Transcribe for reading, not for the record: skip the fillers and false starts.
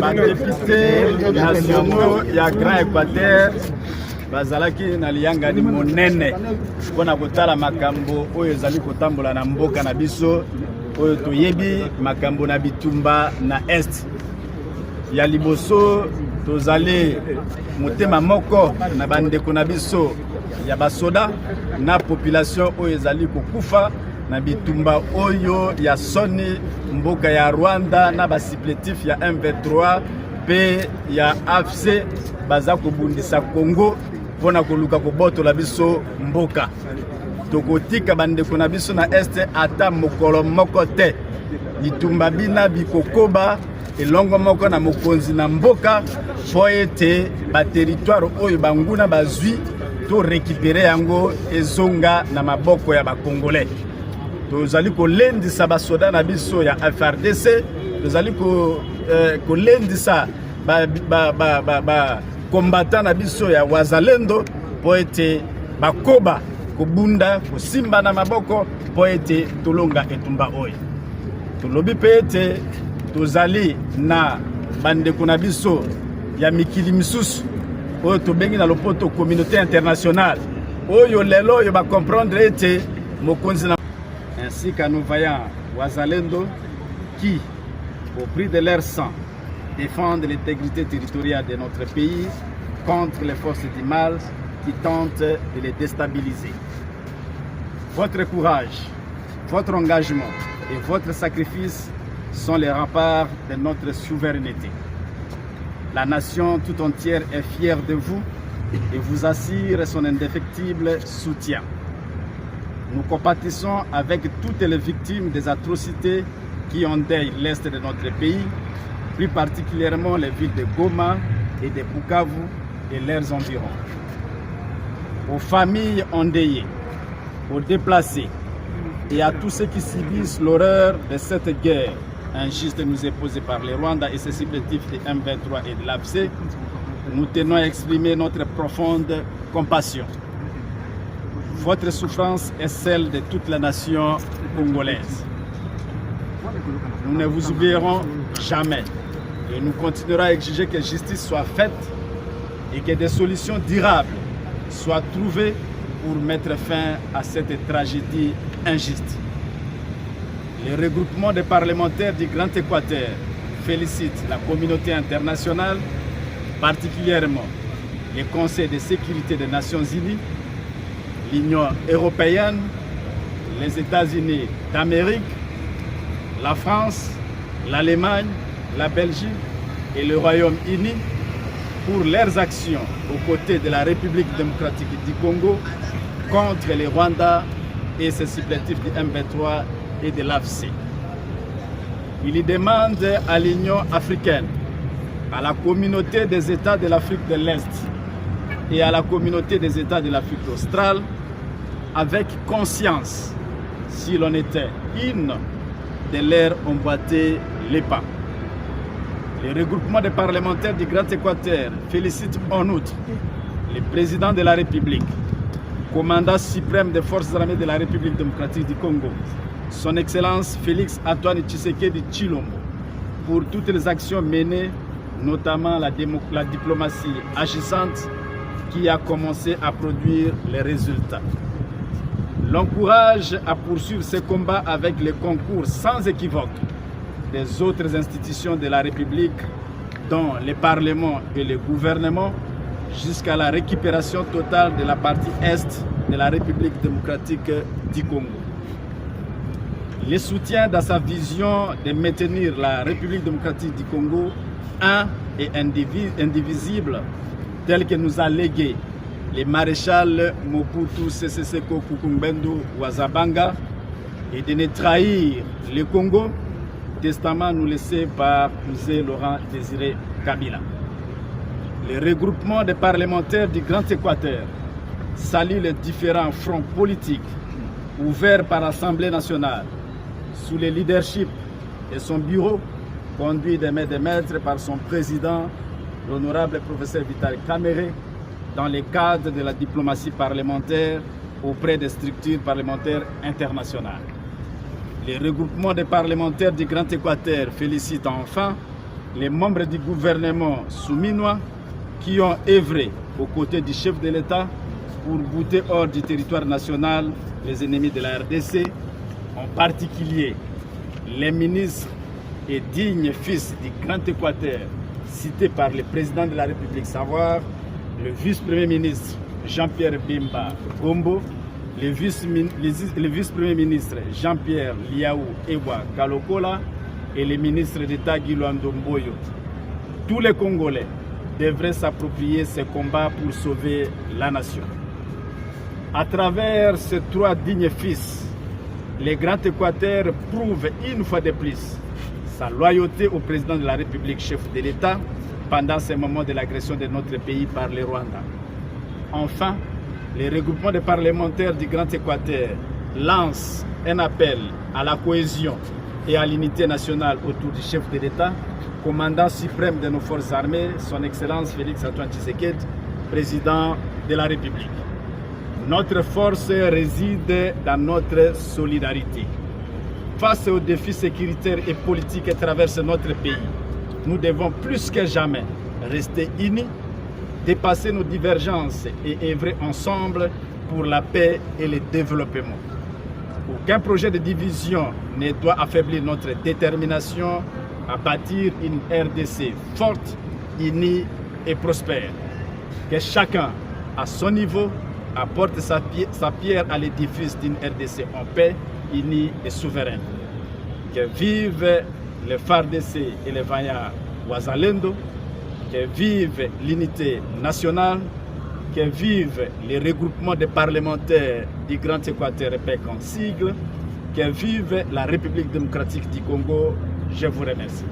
Badepute nationaux ya Grand Équateur bazalaki na liyangani monene mpona kotala makambo oyo ezali kotambola na mboka na biso oyo toyebi makambo na bitumba na est ya liboso tozali motema moko na bandeko na biso ya basoda na population oyo ezali kokufa na bitumba oyo ya soni mboka ya Rwanda na basipletif ya M23 pe ya AFC baza kobundisa Congo pona koluka kobotola biso mboka tokotika bandeko na biso na este ata mokolo moko te bitumba bina bikokoba elongo moko na mokonzi na mboka po ete baterritoire oyo banguna bazwi to récupérer yango ezonga na maboko ya bakongolais. Tozali kolendisa basoda na biso ya FRDC, tozali kolendisa ba combattant na biso ya wazalendo po ete bakoba kobunda kosimba na maboko po ete tolonga etumba oyo. Tolobi pe ete tozali na bandeko na biso ya mikili misusu oyo tobengi na lopoto communauté internationale oyo lelo yo ba comprendre ete mokonzi na ainsi qu'à nos vaillants wazalendo qui, au prix de leur sang, défendent l'intégrité territoriale de notre pays contre les forces du mal qui tentent de les déstabiliser. Votre courage, votre engagement et votre sacrifice sont les remparts de notre souveraineté. La nation tout entière est fière de vous et vous assure son indéfectible soutien. Nous compatissons avec toutes les victimes des atrocités qui endeuillent l'est de notre pays, plus particulièrement les villes de Goma et de Bukavu et leurs environs. Aux familles endeuillées, aux déplacés et à tous ceux qui subissent l'horreur de cette guerre injuste nous imposée par les Rwandais et ses supplétifs de M23 et de l'AFC, nous tenons à exprimer notre profonde compassion. Votre souffrance est celle de toute la nation congolaise. Nous ne vous oublierons jamais et nous continuerons à exiger que justice soit faite et que des solutions durables soient trouvées pour mettre fin à cette tragédie injuste. Le regroupement des parlementaires du Grand Équateur félicite la communauté internationale, particulièrement le Conseil de sécurité des Nations Unies, l'Union européenne, les États-Unis d'Amérique, la France, l'Allemagne, la Belgique et le Royaume-Uni pour leurs actions aux côtés de la République démocratique du Congo contre les Rwandais et ses supplétifs du M23 et de l'AFC. Il y demande à l'Union africaine, à la communauté des États de l'Afrique de l'Est et à la communauté des États de l'Afrique australe, avec conscience, si l'on était une, de leur emboîter les pas. Le regroupement des parlementaires du Grand Équateur félicite en outre le président de la République, commandant suprême des forces armées de la République démocratique du Congo, son Excellence Félix Antoine Tshisekedi Tshilombo, pour toutes les actions menées, notamment la diplomatie agissante qui a commencé à produire les résultats. L'encourage à poursuivre ce combat avec le concours sans équivoque des autres institutions de la République, dont le Parlement et le gouvernement, jusqu'à la récupération totale de la partie Est de la République démocratique du Congo. Le soutien dans sa vision de maintenir la République démocratique du Congo un et indivisible, tel que nous a légué le maréchal Mobutu Sese Seko Kukumbendo Wazabanga, et de ne trahir le Congo, testament nous laissé par M. Laurent Désiré Kabila. Le regroupement des parlementaires du Grand Équateur salue les différents fronts politiques ouverts par l'Assemblée nationale sous le leadership de son bureau, conduit de main de maître par son président, l'honorable professeur Vital Kamerhe, dans le cadre de la diplomatie parlementaire auprès des structures parlementaires internationales. Le regroupement des parlementaires du Grand Équateur félicite enfin les membres du gouvernement souminois qui ont œuvré aux côtés du chef de l'État pour bouter hors du territoire national les ennemis de la RDC, en particulier les ministres et dignes fils du Grand Équateur cités par le président de la République, savoir le vice-premier ministre Jean-Pierre Bemba Gombo, le vice-premier ministre Jean-Pierre Liaou Ewa Kalokola et le ministre d'État Guilando Mboyo. Tous les Congolais devraient s'approprier ces combats pour sauver la nation. À travers ces trois dignes fils, le Grand Équateur prouve une fois de plus sa loyauté au président de la République, chef de l'État, pendant ces moments de l'agression de notre pays par le Rwanda. Enfin, le regroupement des parlementaires du Grand Équateur lance un appel à la cohésion et à l'unité nationale autour du chef de l'État, commandant suprême de nos forces armées, son Excellence Félix-Antoine Tshisekedi, président de la République. Notre force réside dans notre solidarité. Face aux défis sécuritaires et politiques qui traversent notre pays, nous devons plus que jamais rester unis, dépasser nos divergences et œuvrer ensemble pour la paix et le développement. Aucun projet de division ne doit affaiblir notre détermination à bâtir une RDC forte, unie et prospère. Que chacun, à son niveau, apporte sa pierre à l'édifice d'une RDC en paix, unie et souveraine. Que vive le FARDC et le vaillants Wazalendo, que vive l'unité nationale, que vive le regroupement des parlementaires du Grand Équateur PEC en sigle, que vive la République démocratique du Congo. Je vous remercie.